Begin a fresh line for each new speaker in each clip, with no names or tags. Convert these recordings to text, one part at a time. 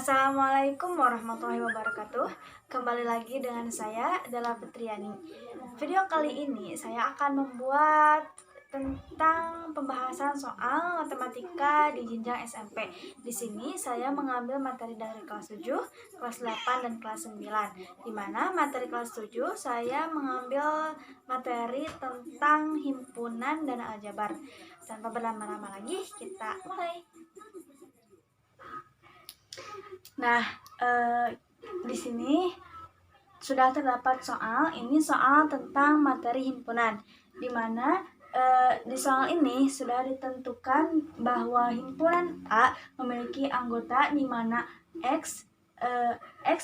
Assalamualaikum warahmatullahi wabarakatuh. Kembali lagi dengan saya, Della Fitriani. Video kali ini saya akan membuat tentang pembahasan soal matematika di jenjang SMP. Di sini saya mengambil materi dari kelas 7, kelas 8, dan kelas 9. Di mana materi kelas 7 saya mengambil materi tentang himpunan dan aljabar. Tanpa berlama-lama lagi, kita mulai. Nah, di sini sudah terdapat soal. Ini soal tentang materi himpunan, di mana di soal ini sudah ditentukan bahwa himpunan A memiliki anggota di mana X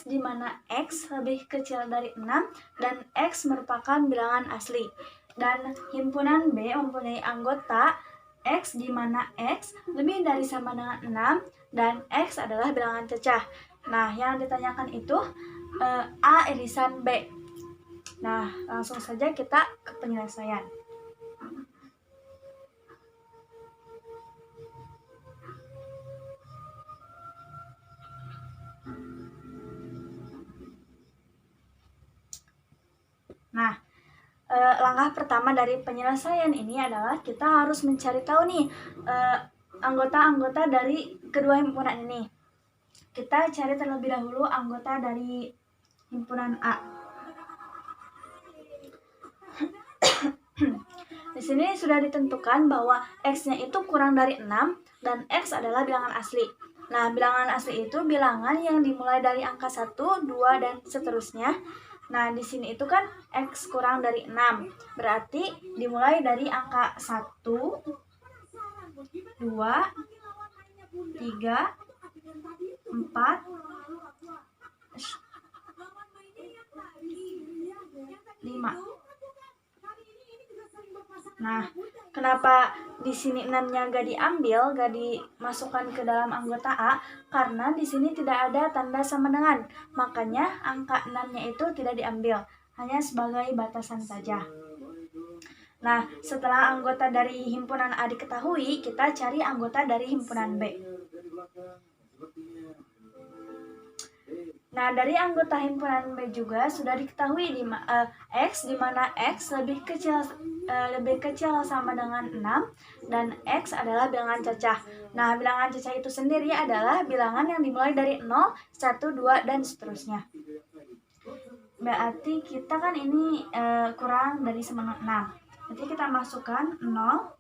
di mana X lebih kecil dari 6 dan X merupakan bilangan asli. Dan himpunan B mempunyai anggota X di mana X lebih dari sama dengan 6 dan X adalah bilangan cecah. Nah, yang ditanyakan itu A irisan B. Nah, langsung saja kita ke penyelesaian. Nah, langkah pertama dari penyelesaian ini adalah kita harus mencari tahu nih anggota-anggota dari kedua himpunan ini. Kita cari terlebih dahulu anggota dari himpunan A. Di sini sudah ditentukan bahwa X-nya itu kurang dari 6 dan X adalah bilangan asli. Nah, bilangan asli itu bilangan yang dimulai dari angka 1, 2, dan seterusnya. Nah, di sini itu kan X kurang dari 6. Berarti dimulai dari angka 1, 2, 3, 4, 5. Nah, kenapa di sini 6-nya gak diambil, gak dimasukkan ke dalam anggota A? Karena di sini tidak ada tanda sama dengan. Makanya angka 6-nya itu tidak diambil, hanya sebagai batasan saja. Nah, setelah anggota dari himpunan A diketahui, kita cari anggota dari himpunan B. Nah, dari anggota himpunan B juga sudah diketahui X di mana X lebih kecil sama dengan 6 dan X adalah bilangan cacah. Nah, bilangan cacah itu sendiri adalah bilangan yang dimulai dari 0, 1, 2, dan seterusnya. Berarti kita kan ini kurang dari sama dengan 6. Berarti kita masukkan 0,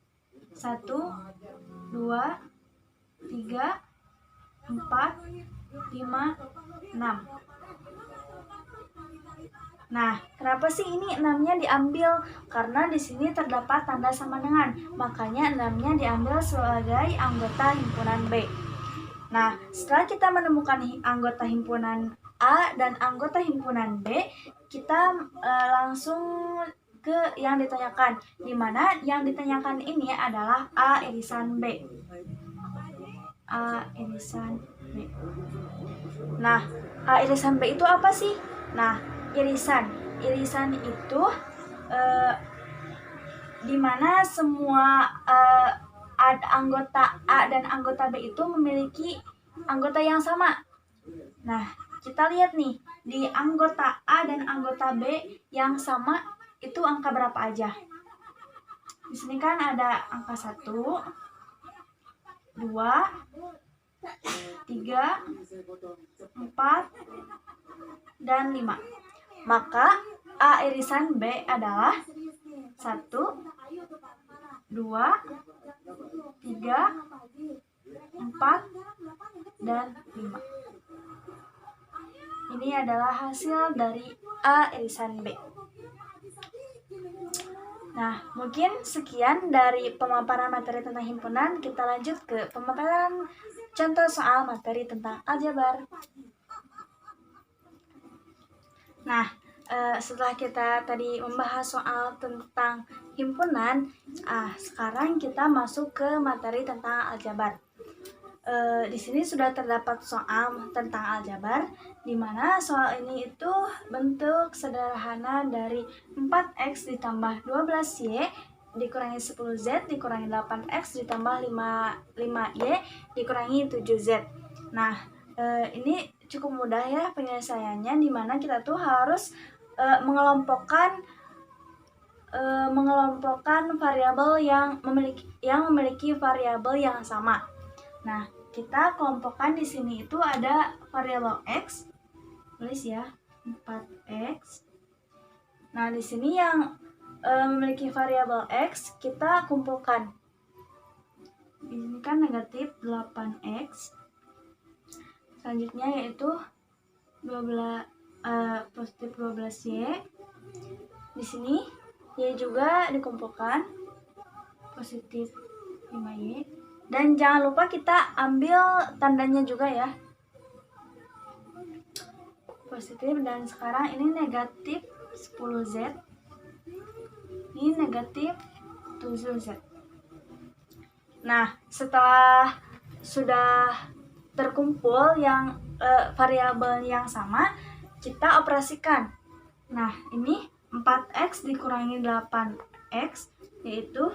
1, 2, 3, 4, 5, 6. Nah, kenapa sih ini 6-nya diambil? Karena di sini terdapat tanda sama dengan. Makanya 6-nya diambil sebagai anggota himpunan B. Nah, setelah kita menemukan anggota himpunan A dan anggota himpunan B, kita langsung ke yang ditanyakan. Di mana yang ditanyakan ini adalah A irisan B. A irisan B. Nah, A irisan B itu apa sih? Nah, irisan itu dimana semua anggota A dan anggota B itu memiliki anggota yang sama. Nah, kita lihat nih, di anggota A dan anggota B yang sama itu angka berapa aja? Di sini kan ada angka 1, 2, 3, 4, dan 5. Maka A irisan B adalah 1, 2, 3, 4, dan 5. Ini adalah hasil dari A irisan B. Nah, mungkin sekian dari pemaparan materi tentang himpunan. Kita lanjut ke pemaparan contoh soal materi tentang aljabar. Nah, setelah kita tadi membahas soal tentang himpunan, sekarang kita masuk ke materi tentang aljabar. Di sini sudah terdapat soal tentang aljabar, di mana soal ini itu bentuk sederhana dari 4x ditambah 12y dikurangi 10z dikurangi 8x ditambah 5y dikurangi 7z. Nah, Ini cukup mudah ya penyelesaiannya, dimana kita tuh harus mengelompokkan variabel yang memiliki variabel yang sama. Nah, kita kelompokkan di sini itu ada variabel x, tulis ya 4x. Nah, di sini yang memiliki variabel x kita kumpulkan. Di sini kan negatif 8x. Selanjutnya yaitu positif 12y. Di sini y juga dikumpulkan, positif 5y. Dan jangan lupa kita ambil tandanya juga ya, positif. Dan sekarang ini negatif 10z, ini negatif 7z. Nah, setelah sudah terkumpul yang variabel yang sama, kita operasikan. Nah, ini 4x dikurangi 8x, yaitu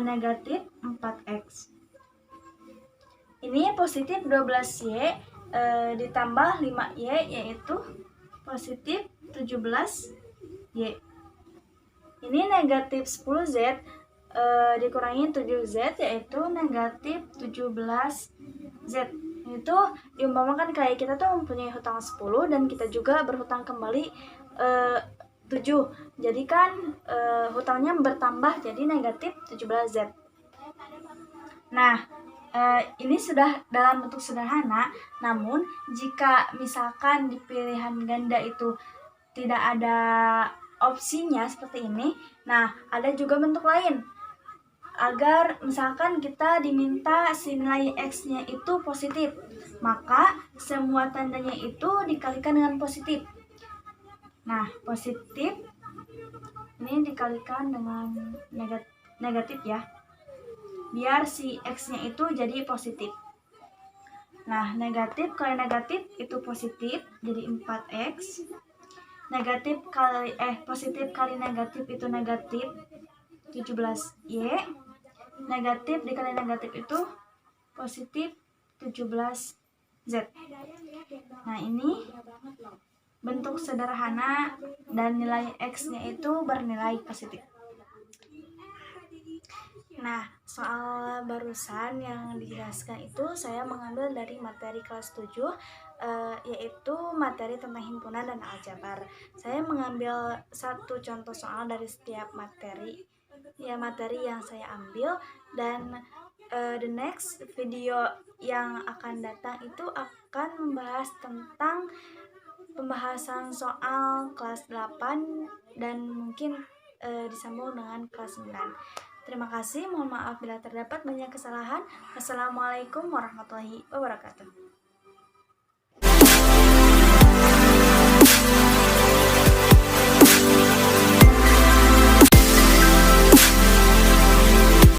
negatif 4x. Ini positif 12y ditambah 5y, yaitu positif 17y. Ini negatif 10z dikurangi 7z, yaitu negatif 17z. Itu diumpamakan kayak kita tuh mempunyai hutang 10 dan kita juga berhutang kembali 7. Jadi kan hutangnya bertambah jadi negatif 17z. Nah, ini sudah dalam bentuk sederhana. Namun jika misalkan di pilihan ganda itu tidak ada opsinya seperti ini, nah ada juga bentuk lain. Agar misalkan kita diminta si nilai x-nya itu positif, maka semua tandanya itu dikalikan dengan positif. Nah, positif ini dikalikan dengan negatif ya, biar si x-nya itu jadi positif. Nah, negatif kali negatif itu positif, jadi 4x. Positif kali negatif itu negatif 17y. Negatif dikali negatif itu positif 17z. Nah, ini bentuk sederhana dan nilai x-nya itu bernilai positif. Nah, soal barusan yang dijelaskan itu saya mengambil dari materi kelas 7, yaitu materi tentang himpunan dan aljabar. Saya mengambil satu contoh soal dari setiap materi yang saya ambil, dan the next video yang akan datang itu akan membahas tentang pembahasan soal kelas 8 dan mungkin disambung dengan kelas 9. Terima kasih, mohon maaf bila terdapat banyak kesalahan. Wassalamualaikum warahmatullahi wabarakatuh.